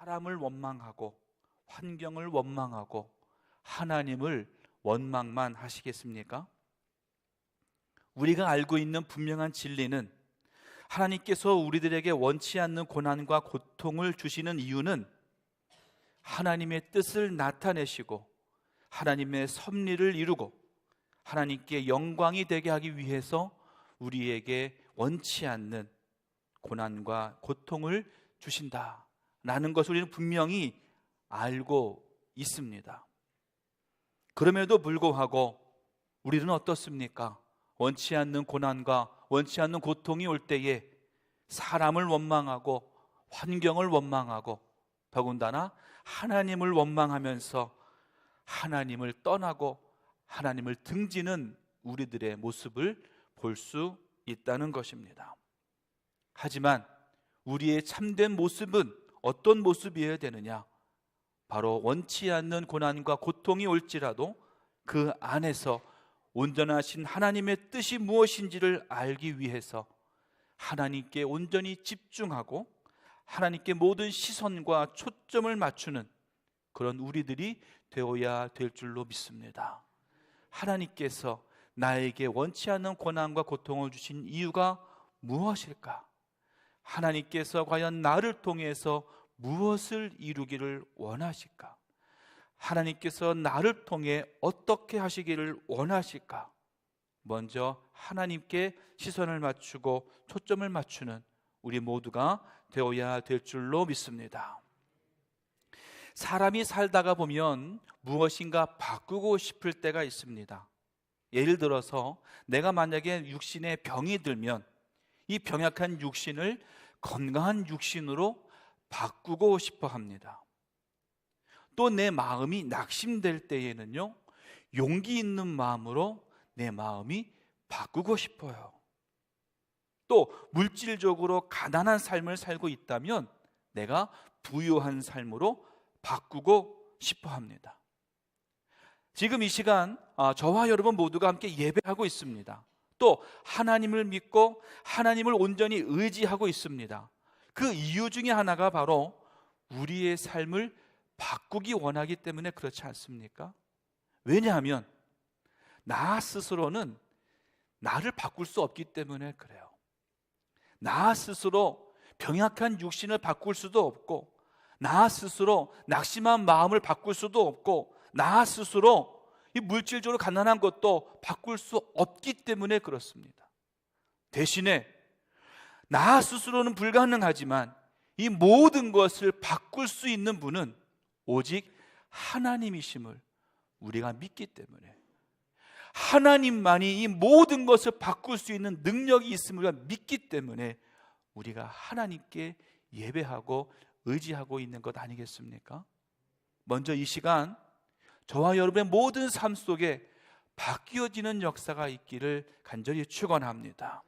사람을 원망하고 환경을 원망하고 하나님을 원망만 하시겠습니까? 우리가 알고 있는 분명한 진리는 하나님께서 우리들에게 원치 않는 고난과 고통을 주시는 이유는 하나님의 뜻을 나타내시고 하나님의 섭리를 이루고 하나님께 영광이 되게 하기 위해서 우리에게 원치 않는 고난과 고통을 주신다라는 것을 우리는 분명히 알고 있습니다. 그럼에도 불구하고 우리는 어떻습니까? 원치 않는 고난과 원치 않는 고통이 올 때에 사람을 원망하고 환경을 원망하고 더군다나 하나님을 원망하면서 하나님을 떠나고 하나님을 등지는 우리들의 모습을 볼 수 있다는 것입니다. 하지만 우리의 참된 모습은 어떤 모습이어야 되느냐? 바로 원치 않는 고난과 고통이 올지라도 그 안에서 온전하신 하나님의 뜻이 무엇인지를 알기 위해서 하나님께 온전히 집중하고 하나님께 모든 시선과 초점을 맞추는 그런 우리들이 되어야 될 줄로 믿습니다. 하나님께서 나에게 원치 않는 고난과 고통을 주신 이유가 무엇일까? 하나님께서 과연 나를 통해서 무엇을 이루기를 원하실까? 하나님께서 나를 통해 어떻게 하시기를 원하실까? 먼저 하나님께 시선을 맞추고 초점을 맞추는 우리 모두가 되어야 될 줄로 믿습니다. 사람이 살다가 보면 무엇인가 바꾸고 싶을 때가 있습니다. 예를 들어서 내가 만약에 육신에 병이 들면 이 병약한 육신을 건강한 육신으로 바꾸고 싶어 합니다. 또 내 마음이 낙심될 때에는요, 용기 있는 마음으로 내 마음이 바꾸고 싶어요. 또 물질적으로 가난한 삶을 살고 있다면 내가 부유한 삶으로 바꾸고 싶어 합니다. 지금 이 시간 저와 여러분 모두가 함께 예배하고 있습니다. 또 하나님을 믿고 하나님을 온전히 의지하고 있습니다. 그 이유 중에 하나가 바로 우리의 삶을 바꾸기 원하기 때문에 그렇지 않습니까? 왜냐하면 나 스스로는 나를 바꿀 수 없기 때문에 그래요. 나 스스로 병약한 육신을 바꿀 수도 없고, 나 스스로 낙심한 마음을 바꿀 수도 없고, 나 스스로 이 물질적으로 가난한 것도 바꿀 수 없기 때문에 그렇습니다. 대신에 나 스스로는 불가능하지만 이 모든 것을 바꿀 수 있는 분은 오직 하나님이심을 우리가 믿기 때문에, 하나님만이 이 모든 것을 바꿀 수 있는 능력이 있음을 우리가 믿기 때문에 우리가 하나님께 예배하고 의지하고 있는 것 아니겠습니까? 먼저 이 시간 저와 여러분의 모든 삶 속에 바뀌어지는 역사가 있기를 간절히 축원합니다.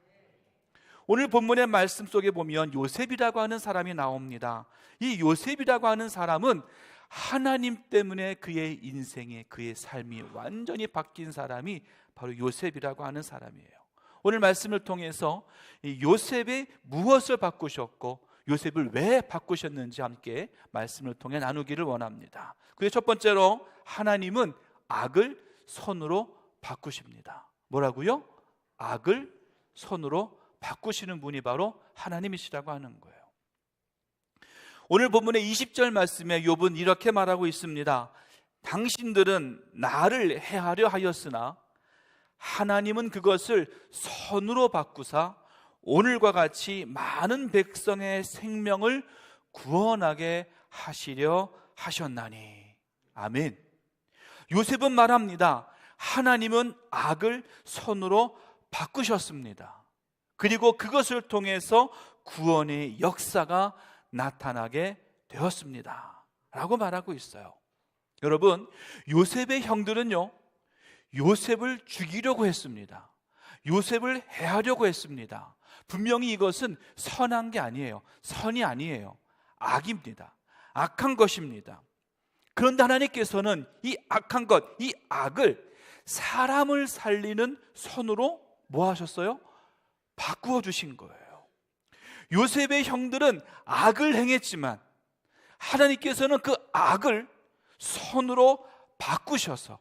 오늘 본문의 말씀 속에 보면 요셉이라고 하는 사람이 나옵니다. 이 요셉이라고 하는 사람은 하나님 때문에 그의 인생에, 그의 삶이 완전히 바뀐 사람이 바로 요셉이라고 하는 사람이에요. 오늘 말씀을 통해서 이 요셉이 무엇을 바꾸셨고 요셉을 왜 바꾸셨는지 함께 말씀을 통해 나누기를 원합니다. 그래서 첫 번째로 하나님은 악을 선으로 바꾸십니다. 뭐라고요? 악을 선으로 바꾸시는 분이 바로 하나님이시라고 하는 거예요. 오늘 본문의 20절 말씀에 욥은 이렇게 말하고 있습니다. 당신들은 나를 해하려 하였으나 하나님은 그것을 선으로 바꾸사 오늘과 같이 많은 백성의 생명을 구원하게 하시려 하셨나니. 아멘. 요셉은 말합니다. 하나님은 악을 선으로 바꾸셨습니다. 그리고 그것을 통해서 구원의 역사가 나타나게 되었습니다 라고 말하고 있어요. 여러분, 요셉의 형들은요, 요셉을 죽이려고 했습니다. 요셉을 해하려고 했습니다. 분명히 이것은 선한 게 아니에요. 선이 아니에요. 악입니다. 악한 것입니다. 그런데 하나님께서는 이 악한 것, 이 악을 사람을 살리는 선으로 뭐 하셨어요? 바꾸어 주신 거예요. 요셉의 형들은 악을 행했지만 하나님께서는 그 악을 선으로 바꾸셔서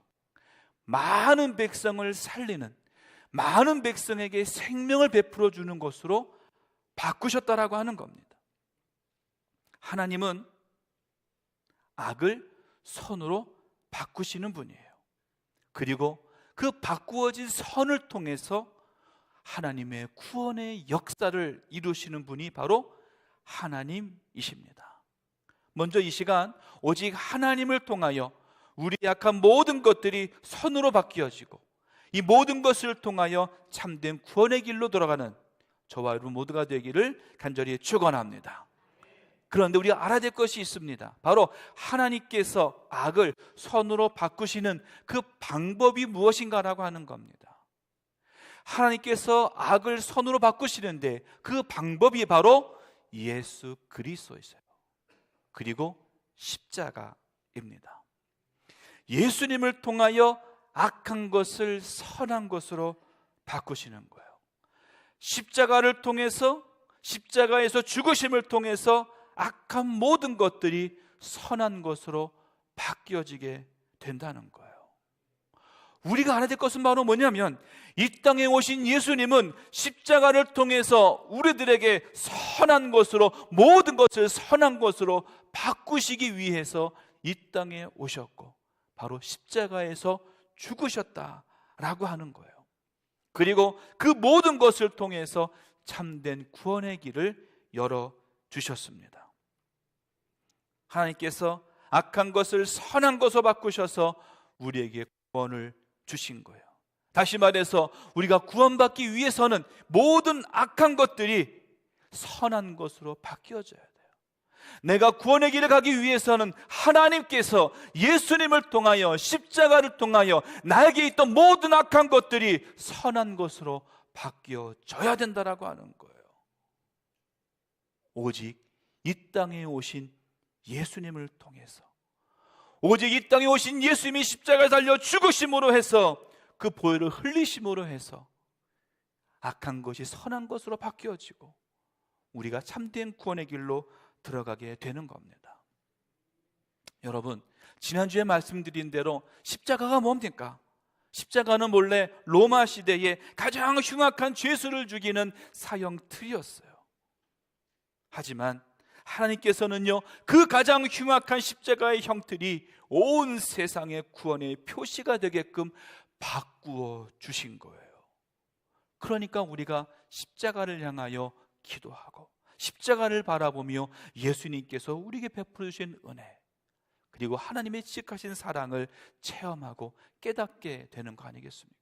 많은 백성을 살리는, 많은 백성에게 생명을 베풀어 주는 것으로 바꾸셨다라고 하는 겁니다. 하나님은 악을 선으로 바꾸시는 분이에요. 그리고 그 바꾸어진 선을 통해서 하나님의 구원의 역사를 이루시는 분이 바로 하나님이십니다. 먼저 이 시간 오직 하나님을 통하여 우리 약한 모든 것들이 선으로 바뀌어지고 이 모든 것을 통하여 참된 구원의 길로 돌아가는 저와 여러분 모두가 되기를 간절히 축원합니다. 그런데 우리가 알아야 될 것이 있습니다. 바로 하나님께서 악을 선으로 바꾸시는 그 방법이 무엇인가라고 하는 겁니다. 하나님께서 악을 선으로 바꾸시는데 그 방법이 바로 예수 그리스도이세요. 그리고 십자가입니다. 예수님을 통하여 악한 것을 선한 것으로 바꾸시는 거예요. 십자가를 통해서, 십자가에서 죽으심을 통해서 악한 모든 것들이 선한 것으로 바뀌어지게 된다는 거예요. 우리가 알아야 될 것은 바로 뭐냐면 이 땅에 오신 예수님은 십자가를 통해서 우리들에게 선한 것으로, 모든 것을 선한 것으로 바꾸시기 위해서 이 땅에 오셨고 바로 십자가에서 죽으셨다라고 하는 거예요. 그리고 그 모든 것을 통해서 참된 구원의 길을 열어주셨습니다. 하나님께서 악한 것을 선한 것으로 바꾸셔서 우리에게 구원을 주신 거예요. 다시 말해서 우리가 구원받기 위해서는 모든 악한 것들이 선한 것으로 바뀌어져야 돼요. 내가 구원의 길을 가기 위해서는 하나님께서 예수님을 통하여, 십자가를 통하여 나에게 있던 모든 악한 것들이 선한 것으로 바뀌어져야 된다라고 하는 거예요. 오직 이 땅에 오신 예수님을 통해서, 오직 이 땅에 오신 예수님이 십자가에 달려 죽으심으로 해서, 그 보혈을 흘리심으로 해서 악한 것이 선한 것으로 바뀌어지고 우리가 참된 구원의 길로 들어가게 되는 겁니다. 여러분, 지난주에 말씀드린 대로 십자가가 뭡니까? 십자가는 본래 로마 시대에 가장 흉악한 죄수를 죽이는 사형틀이었어요. 하지만 하나님께서는요, 그 가장 흉악한 십자가의 형틀이 온 세상의 구원의 표시가 되게끔 바꾸어 주신 거예요. 그러니까 우리가 십자가를 향하여 기도하고 십자가를 바라보며 예수님께서 우리에게 베풀어 주신 은혜, 그리고 하나님의 지극하신 사랑을 체험하고 깨닫게 되는 거 아니겠습니까?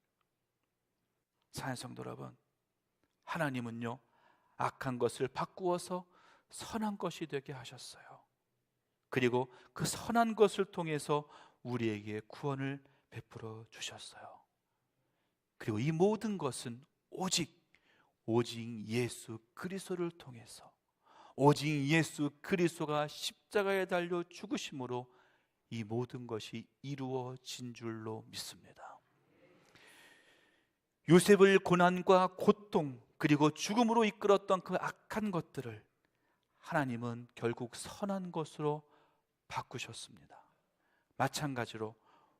사랑하는 성도 여러분, 하나님은요 악한 것을 바꾸어서 선한 것이 되게 하셨어요. 그리고 그 선한 것을 통해서 우리에게 구원을 베풀어 주셨어요. 그리고 이 모든 것은 오직 예수 그리스도를 통해서, 오직 예수 그리스도가 십자가에 달려 죽으심으로 이 모든 것이 이루어진 줄로 믿습니다. 요셉을 고난과 고통 그리고 죽음으로 이끌었던 그 악한 것들을 하나님은 결국 선한 것으로 바꾸셨습니다. 마찬가지로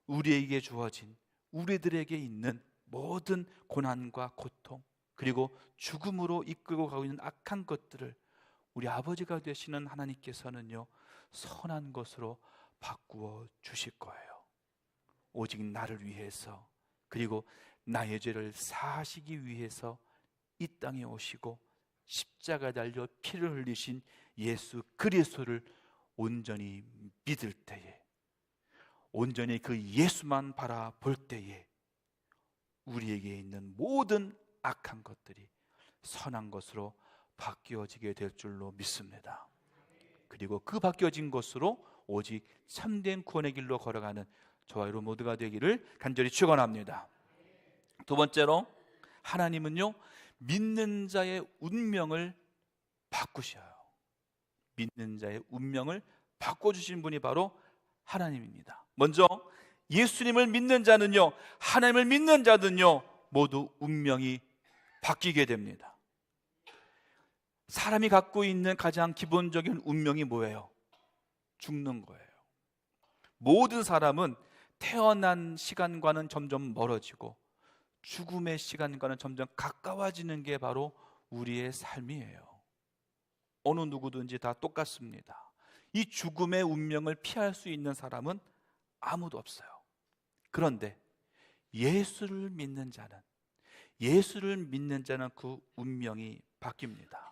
우리에게 주어진, 우리들에게 있는 모든 고난과 고통 그리고 죽음으로 이끌고 가고 있는 악한 것들을 우리 아버지가 되시는 하나님께서는요 선한 것으로 바꾸어 주실 거예요. 오직 나를 위해서, 그리고 나의 죄를 사하시기 위해서 이 땅에 오시고 십자가에 달려 피를 흘리신 예수 그리스도를 온전히 믿을 때에, 온전히 그 예수만 바라볼 때에 우리에게 있는 모든 악한 것들이 선한 것으로 바뀌어지게 될 줄로 믿습니다. 그리고 그 바뀌어진 것으로 오직 참된 구원의 길로 걸어가는 저와 여러분 모두가 되기를 간절히 축원합니다. 두 번째로, 하나님은요 믿는 자의 운명을 바꾸셔요. 믿는 자의 운명을 바꿔주신 분이 바로 하나님입니다. 먼저 예수님을 믿는 자는요, 하나님을 믿는 자는요 모두 운명이 바뀌게 됩니다. 사람이 갖고 있는 가장 기본적인 운명이 뭐예요? 죽는 거예요. 모든 사람은 태어난 시간과는 점점 멀어지고 죽음의 시간과는 점점 가까워지는 게 바로 우리의 삶이에요. 어느 누구든지 다 똑같습니다. 이 죽음의 운명을 피할 수 있는 사람은 아무도 없어요. 그런데 예수를 믿는 자는 그 운명이 바뀝니다.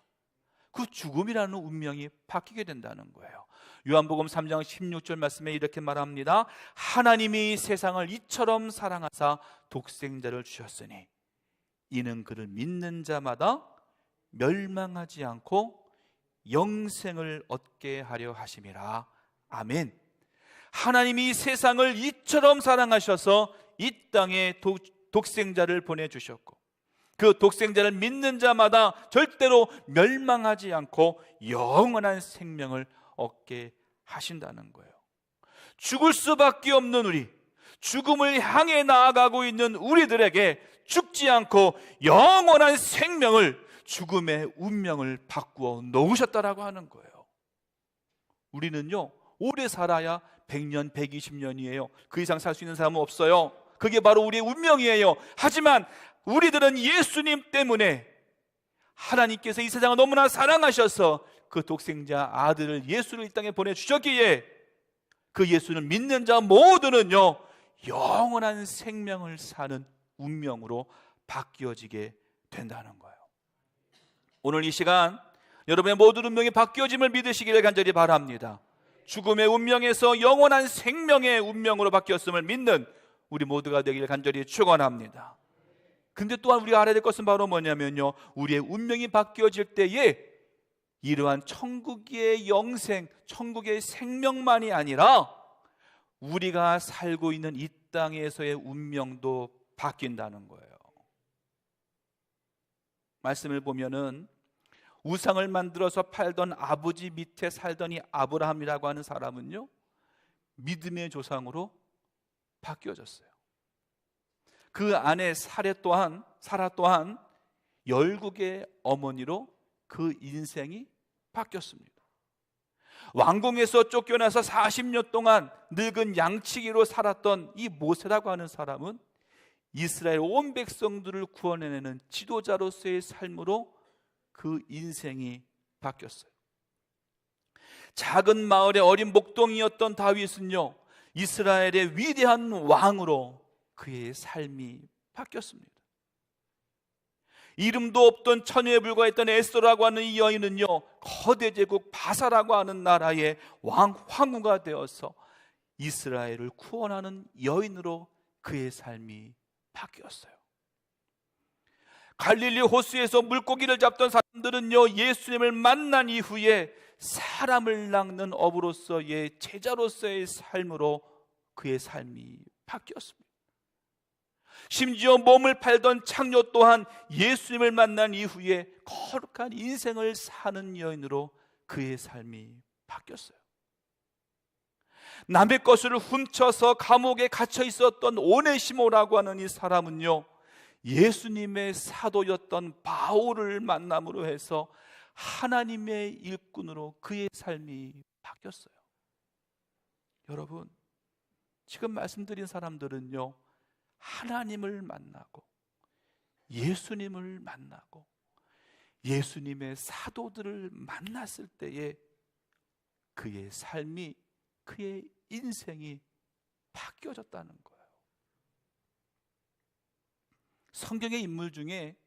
그 죽음이라는 운명이 바뀌게 된다는 거예요. 요한복음 3장 16절 말씀에 이렇게 말합니다. 하나님이 세상을 이처럼 사랑하사 독생자를 주셨으니 이는 그를 믿는 자마다 멸망하지 않고 영생을 얻게 하려 하심이라. 아멘. 하나님이 세상을 이처럼 사랑하셔서 이 땅에 독생자를 보내주셨고 그 독생자를 믿는 자마다 절대로 멸망하지 않고 영원한 생명을 얻게 하신다는 거예요. 죽을 수밖에 없는 우리, 죽음을 향해 나아가고 있는 우리들에게 죽지 않고 영원한 생명을, 죽음의 운명을 바꾸어 놓으셨다라고 하는 거예요. 우리는요, 오래 살아야 100년, 120년이에요. 그 이상 살 수 있는 사람은 없어요. 그게 바로 우리의 운명이에요. 하지만 우리들은 예수님 때문에 하나님께서 이 세상을 너무나 사랑하셔서 그 독생자 아들을, 예수를 이 땅에 보내주셨기에 그 예수를 믿는 자 모두는요 영원한 생명을 사는 운명으로 바뀌어지게 된다는 거예요. 오늘 이 시간 여러분의 모든 운명이 바뀌어짐을 믿으시기를 간절히 바랍니다. 죽음의 운명에서 영원한 생명의 운명으로 바뀌었음을 믿는 우리 모두가 되기를 간절히 축원합니다. 근데 또한 우리가 알아야 될 것은 바로 뭐냐면요, 우리의 운명이 바뀌어질 때에 이러한 천국의 영생, 천국의 생명만이 아니라 우리가 살고 있는 이 땅에서의 운명도 바뀐다는 거예요. 말씀을 보면은 우상을 만들어서 팔던 아버지 밑에 살던 이 아브라함이라고 하는 사람은요 믿음의 조상으로 바뀌어졌어요. 그 아내 사라 또한 열국의 어머니로 그 인생이 바뀌었습니다. 왕궁에서 쫓겨나서 40년 동안 늙은 양치기로 살았던 이 모세라고 하는 사람은 이스라엘 온 백성들을 구원해내는 지도자로서의 삶으로 그 인생이 바뀌었어요. 작은 마을의 어린 목동이었던 다윗은요 이스라엘의 위대한 왕으로 그의 삶이 바뀌었습니다. 이름도 없던 처녀에 불과했던 에스더라고 하는 이 여인은요 거대 제국 바사라고 하는 나라의 황후가 되어서 이스라엘을 구원하는 여인으로 그의 삶이 바뀌었어요. 갈릴리 호수에서 물고기를 잡던 사람들은요 예수님을 만난 이후에 사람을 낚는 어부로서의 제자로서의 삶으로 그의 삶이 바뀌었습니다. 심지어 몸을 팔던 창녀 또한 예수님을 만난 이후에 거룩한 인생을 사는 여인으로 그의 삶이 바뀌었어요. 남의 것을 훔쳐서 감옥에 갇혀 있었던 오네시모라고 하는 이 사람은요 예수님의 사도였던 바울을 만남으로 해서 하나님의 일꾼으로 그의 삶이 바뀌었어요. 여러분, 지금 말씀드린 사람들은요 하나님을 만나고 예수님을 만나고 예수님의 사도들을 만났을 때에 그의 삶이, 그의 인생이 바뀌어졌다는 거예요. 성경의 인물 중에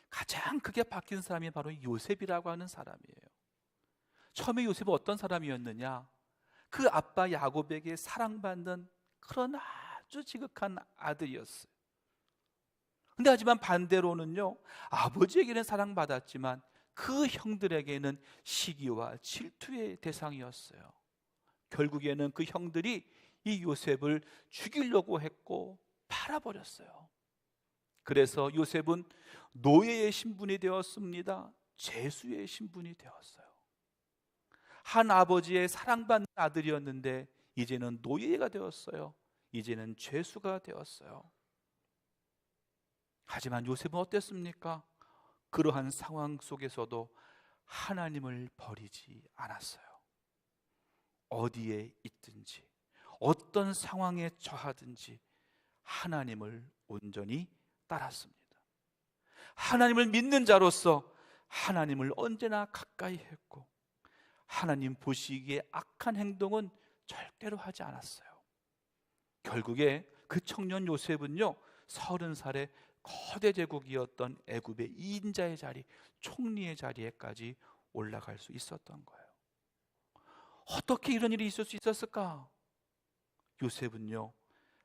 가장 크게 바뀐 사람이 바로 요셉이라고 하는 사람이에요. 처음에 요셉은 어떤 사람이었느냐? 그 아빠 야곱에게 사랑받는 그런 아주 지극한 아들이었어요. 근데 하지만 반대로는요 아버지에게는 사랑받았지만 그 형들에게는 시기와 질투의 대상이었어요. 결국에는 그 형들이 이 요셉을 죽이려고 했고 팔아버렸어요. 그래서 요셉은 노예의 신분이 되었습니다. 죄수의 신분이 되었어요. 한 아버지의 사랑받는 아들이었는데 이제는 노예가 되었어요. 이제는 죄수가 되었어요. 하지만 요셉은 어땠습니까? 그러한 상황 속에서도 하나님을 버리지 않았어요. 어디에 있든지 어떤 상황에 처하든지 하나님을 온전히 따랐습니다. 하나님을 믿는 자로서 하나님을 언제나 가까이 했고 하나님 보시기에 악한 행동은 절대로 하지 않았어요. 결국에 그 청년 요셉은요 30살에 거대 제국이었던 애굽의 인자의 자리, 총리의 자리에까지 올라갈 수 있었던 거예요. 어떻게 이런 일이 있을 수 있었을까? 요셉은요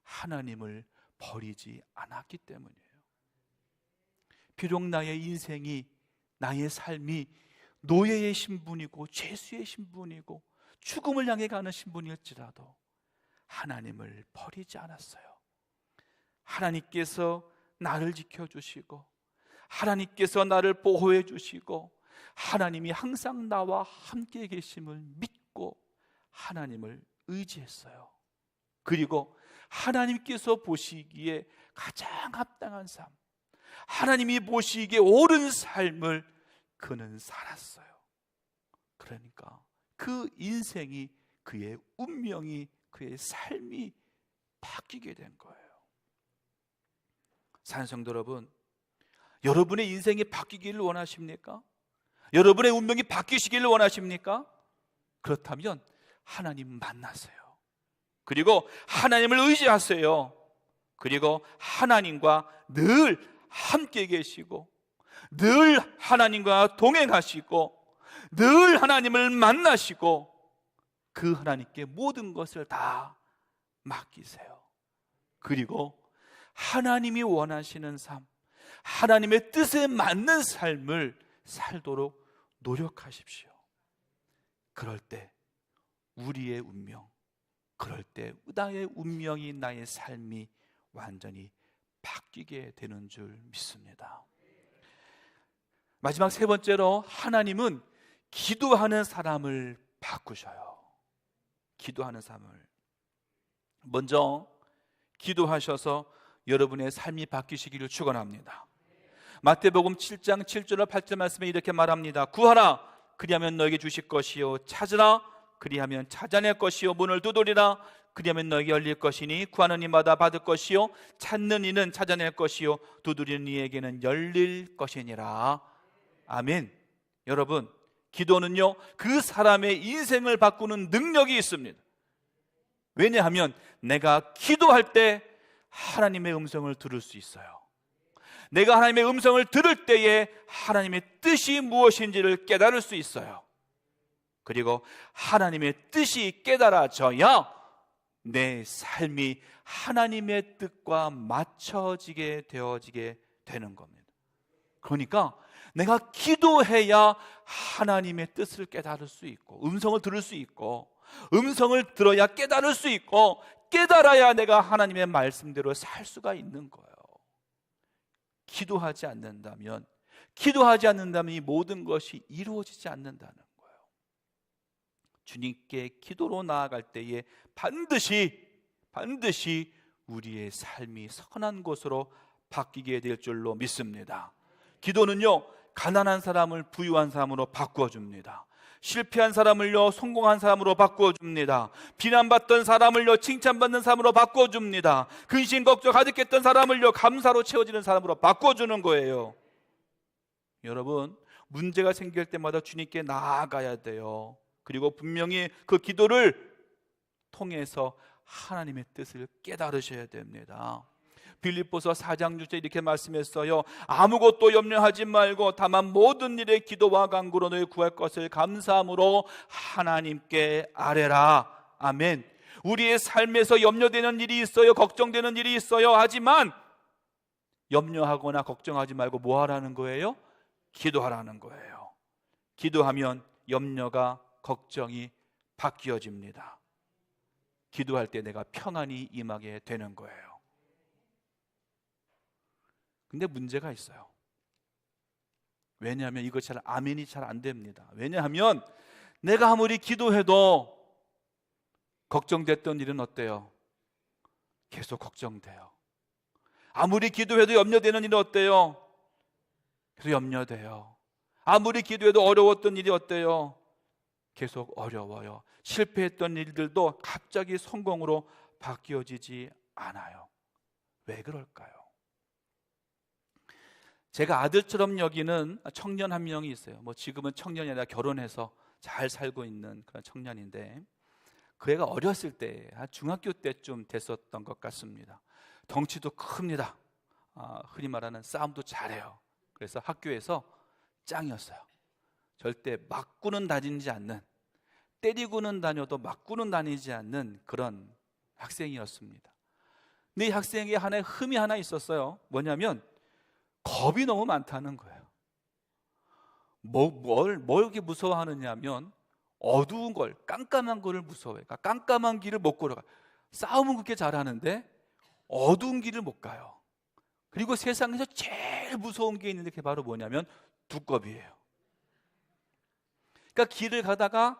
하나님을 버리지 않았기 때문이에요. 비록 나의 인생이, 나의 삶이 노예의 신분이고 죄수의 신분이고 죽음을 향해 가는 신분일지라도 하나님을 버리지 않았어요. 하나님께서 나를 지켜주시고 하나님께서 나를 보호해 주시고 하나님이 항상 나와 함께 계심을 믿고 하나님을 의지했어요. 그리고 하나님께서 보시기에 가장 합당한 삶, 하나님이 보시기에 옳은 삶을 그는 살았어요. 그러니까 그 인생이, 그의 운명이, 그의 삶이 바뀌게 된 거예요. 사랑하는 성도 여러분, 여러분의 인생이 바뀌기를 원하십니까? 여러분의 운명이 바뀌시기를 원하십니까? 그렇다면 하나님 만나세요. 그리고 하나님을 의지하세요. 그리고 하나님과 늘 함께 계시고 늘 하나님과 동행하시고 늘 하나님을 만나시고 그 하나님께 모든 것을 다 맡기세요. 그리고 하나님이 원하시는 삶, 하나님의 뜻에 맞는 삶을 살도록 노력하십시오. 그럴 때 우리의 운명, 그럴 때 나의 운명이, 나의 삶이 완전히 바뀌게 되는 줄 믿습니다. 마지막 세 번째로 하나님은 기도하는 사람을 바꾸셔요. 기도하는 사람을. 먼저 기도하셔서 여러분의 삶이 바뀌시기를 축원합니다. 마태복음 7장 7절과 8절 말씀에 이렇게 말합니다. 구하라 그리하면 너에게 주실 것이요, 찾으라 그리하면 찾아낼 것이요, 문을 두드리라 그리하면 너에게 열릴 것이니 구하는 이마다 받을 것이요, 찾는 이는 찾아낼 것이요, 두드리는 이에게는 열릴 것이니라. 아멘. 여러분, 기도는요 그 사람의 인생을 바꾸는 능력이 있습니다. 왜냐하면 내가 기도할 때 하나님의 음성을 들을 수 있어요. 내가 하나님의 음성을 들을 때에 하나님의 뜻이 무엇인지를 깨달을 수 있어요. 그리고 하나님의 뜻이 깨달아져야 내 삶이 하나님의 뜻과 맞춰지게 되어지게 되는 겁니다. 그러니까 내가 기도해야 하나님의 뜻을 깨달을 수 있고 음성을 들을 수 있고 음성을 들어야 깨달을 수 있고 깨달아야 내가 하나님의 말씀대로 살 수가 있는 거예요. 기도하지 않는다면 이 모든 것이 이루어지지 않는다는 거예요. 주님께 기도로 나아갈 때에 반드시 우리의 삶이 선한 곳으로 바뀌게 될 줄로 믿습니다. 기도는요 가난한 사람을 부유한 사람으로 바꾸어 줍니다. 실패한 사람을요 성공한 사람으로 바꾸어 줍니다. 비난받던 사람을요 칭찬받는 사람으로 바꾸어 줍니다. 근심 걱정 가득했던 사람을요 감사로 채워지는 사람으로 바꾸어 주는 거예요. 여러분, 문제가 생길 때마다 주님께 나아가야 돼요. 그리고 분명히 그 기도를 통해서 하나님의 뜻을 깨달으셔야 됩니다. 빌립보서 4장 6절 이렇게 말씀했어요. 아무것도 염려하지 말고 다만 모든 일에 기도와 간구로 너희 구할 것을 감사함으로 하나님께 아뢰라. 아멘. 우리의 삶에서 염려되는 일이 있어요. 걱정되는 일이 있어요. 하지만 염려하거나 걱정하지 말고 뭐 하라는 거예요? 기도하라는 거예요. 기도하면 염려가 걱정이 바뀌어집니다. 기도할 때 내가 평안이 임하게 되는 거예요. 근데 문제가 있어요. 왜냐하면 이거 아멘이 잘 안 됩니다. 왜냐하면 내가 아무리 기도해도 걱정됐던 일은 어때요? 계속 걱정돼요. 아무리 기도해도 염려되는 일은 어때요? 계속 염려돼요. 아무리 기도해도 어려웠던 일이 어때요? 계속 어려워요. 실패했던 일들도 갑자기 성공으로 바뀌어지지 않아요. 왜 그럴까요? 제가 아들처럼 여기는 청년 한 명이 있어요. 지금은 청년이 아니라 결혼해서 잘 살고 있는 그런 청년인데, 그 애가 어렸을 때 한 중학교 때쯤 됐었던 것 같습니다. 덩치도 큽니다. 흔히 말하는 싸움도 잘해요. 그래서 학교에서 짱이었어요. 절대 맞고는 다니지 않는, 때리고는 다녀도 맞고는 다니지 않는 그런 학생이었습니다. 근데 이 학생에게 하나의 흠이 하나 있었어요. 뭐냐면 겁이 너무 많다는 거예요. 뭘 이렇게 무서워하느냐 하면 어두운 걸, 깜깜한 거를 무서워해요. 그러니까 깜깜한 길을 못 걸어가요. 싸움은 그렇게 잘하는데 어두운 길을 못 가요. 그리고 세상에서 제일 무서운 게 있는데 그게 바로 뭐냐면 두꺼비예요. 그러니까 길을 가다가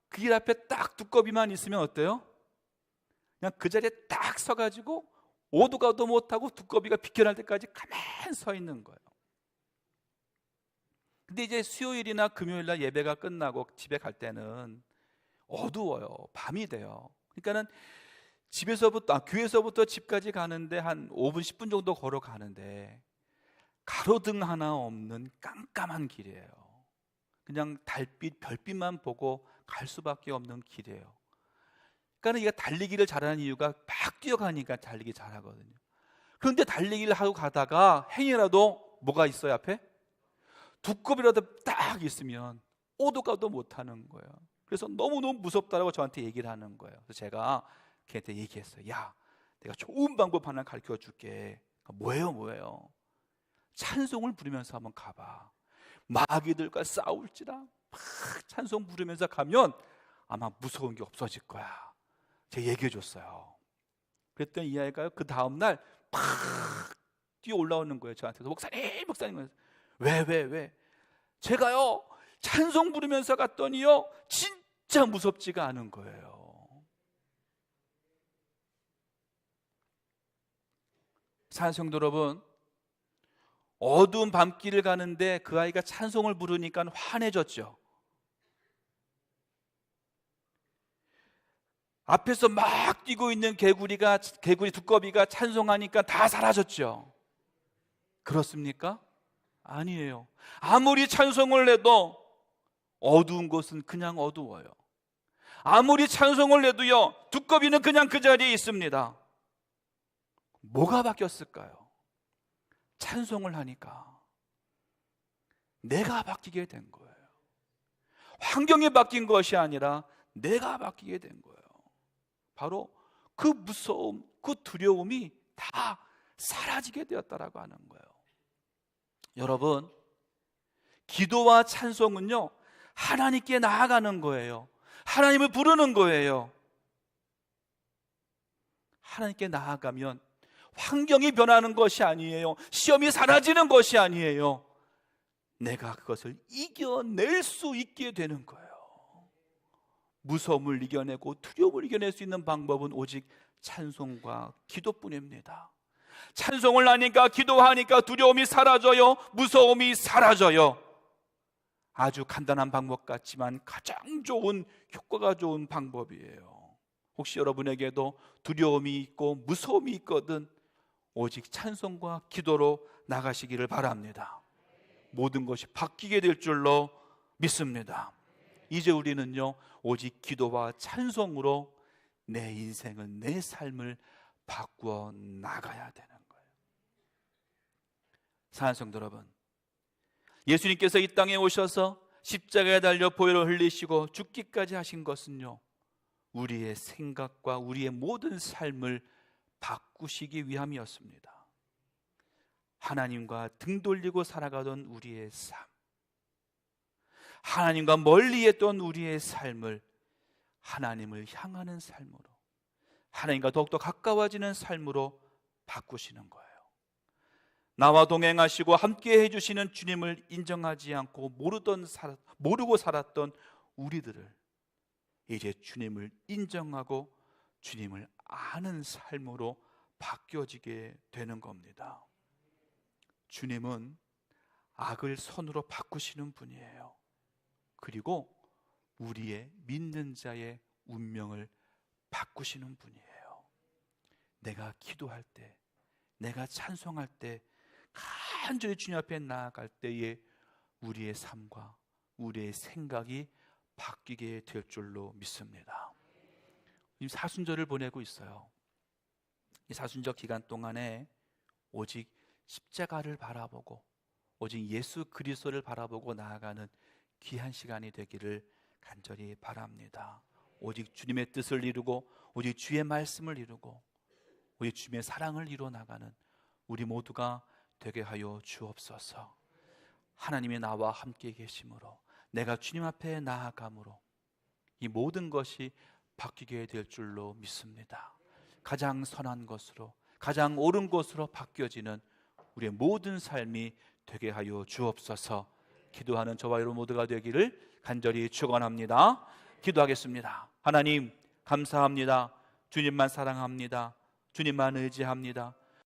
그 길 앞에 딱 두꺼비만 있으면 어때요? 그냥 그 자리에 딱 서가지고 오도 가도 못하고 두꺼비가 비켜날 때까지 가만히 서 있는 거예요. 근데 이제 수요일이나 금요일날 예배가 끝나고 집에 갈 때는 어두워요. 밤이 돼요. 그러니까는 교회에서부터 집까지 가는데 한 5분, 10분 정도 걸어가는데 가로등 하나 없는 깜깜한 길이에요. 그냥 달빛, 별빛만 보고 갈 수밖에 없는 길이에요. 그러니까 얘가 달리기를 잘하는 이유가 막 뛰어가니까 달리기 잘하거든요. 그런데 달리기를 하고 가다가 행여라도 뭐가 있어요 앞에? 두꺼비라도 딱 있으면 오도 가도 못하는 거예요. 그래서 너무너무 무섭다라고 저한테 얘기를 하는 거예요. 그래서 제가 걔한테 얘기했어요. 야, 내가 좋은 방법 하나 가르쳐 줄게. 뭐예요? 찬송을 부르면서 한번 가봐. 마귀들과 싸울지라 막 찬송 부르면서 가면 아마 무서운 게 없어질 거야. 제가 얘기해 줬어요. 그랬더니 이 아이가 그 다음날 팍 뛰어 올라오는 거예요. 저한테. 목사님 왜? 제가요 찬송 부르면서 갔더니요 진짜 무섭지가 않은 거예요. 사랑하는 성도 여러분, 어두운 밤길을 가는데 그 아이가 찬송을 부르니까 환해졌죠. 앞에서 막 뛰고 있는 개구리 두꺼비가 찬송하니까 다 사라졌죠. 그렇습니까? 아니에요. 아무리 찬송을 해도 어두운 곳은 그냥 어두워요. 아무리 찬송을 해도요 두꺼비는 그냥 그 자리에 있습니다. 뭐가 바뀌었을까요? 찬송을 하니까 내가 바뀌게 된 거예요. 환경이 바뀐 것이 아니라 내가 바뀌게 된 거예요. 바로 그 무서움, 그 두려움이 다 사라지게 되었다라고 하는 거예요. 여러분, 기도와 찬송은요 하나님께 나아가는 거예요. 하나님을 부르는 거예요. 하나님께 나아가면 환경이 변하는 것이 아니에요. 시험이 사라지는 것이 아니에요. 내가 그것을 이겨낼 수 있게 되는 거예요. 무서움을 이겨내고 두려움을 이겨낼 수 있는 방법은 오직 찬송과 기도뿐입니다. 찬송을 하니까, 기도하니까 두려움이 사라져요. 무서움이 사라져요. 아주 간단한 방법 같지만 가장 좋은, 효과가 좋은 방법이에요. 혹시 여러분에게도 두려움이 있고 무서움이 있거든 오직 찬송과 기도로 나가시기를 바랍니다. 모든 것이 바뀌게 될 줄로 믿습니다. 이제 우리는요 오직 기도와 찬송으로 내 인생을, 내 삶을 바꾸어 나가야 되는 거예요. 사랑하는 성도 여러분, 예수님께서 이 땅에 오셔서 십자가에 달려 보혈을 흘리시고 죽기까지 하신 것은요 우리의 생각과 우리의 모든 삶을 바꾸시기 위함이었습니다. 하나님과 등 돌리고 살아가던 우리의 삶, 하나님과 멀리 했던 우리의 삶을 하나님을 향하는 삶으로, 하나님과 더욱더 가까워지는 삶으로 바꾸시는 거예요. 나와 동행하시고 함께 해주시는 주님을 인정하지 않고 모르고 살았던 우리들을 이제 주님을 인정하고 주님을 아는 삶으로 바뀌어지게 되는 겁니다. 주님은 악을 선으로 바꾸시는 분이에요. 그리고 우리의 믿는 자의 운명을 바꾸시는 분이에요. 내가 기도할 때, 내가 찬송할 때, 간절히 주님 앞에 나아갈 때에 우리의 삶과 우리의 생각이 바뀌게 될 줄로 믿습니다. 지금 사순절을 보내고 있어요. 이 사순절 기간 동안에 오직 십자가를 바라보고 오직 예수 그리스도를 바라보고 나아가는 귀한 시간이 되기를 간절히 바랍니다. 오직 주님의 뜻을 이루고 오직 주의 말씀을 이루고 오직 주님의 사랑을 이루어 나가는 우리 모두가 되게 하여 주옵소서. 하나님이 나와 함께 계심으로 내가 주님 앞에 나아감으로 이 모든 것이 바뀌게 될 줄로 믿습니다. 가장 선한 것으로 가장 옳은 것으로 바뀌어지는 우리의 모든 삶이 되게 하여 주옵소서. 기도하는 저와 여러분 모두가 되기를 간절히 축원합니다. 기도하겠습니다. 하나님 감사합니다. 주님만 사랑합니다. 주님만 의지합니다.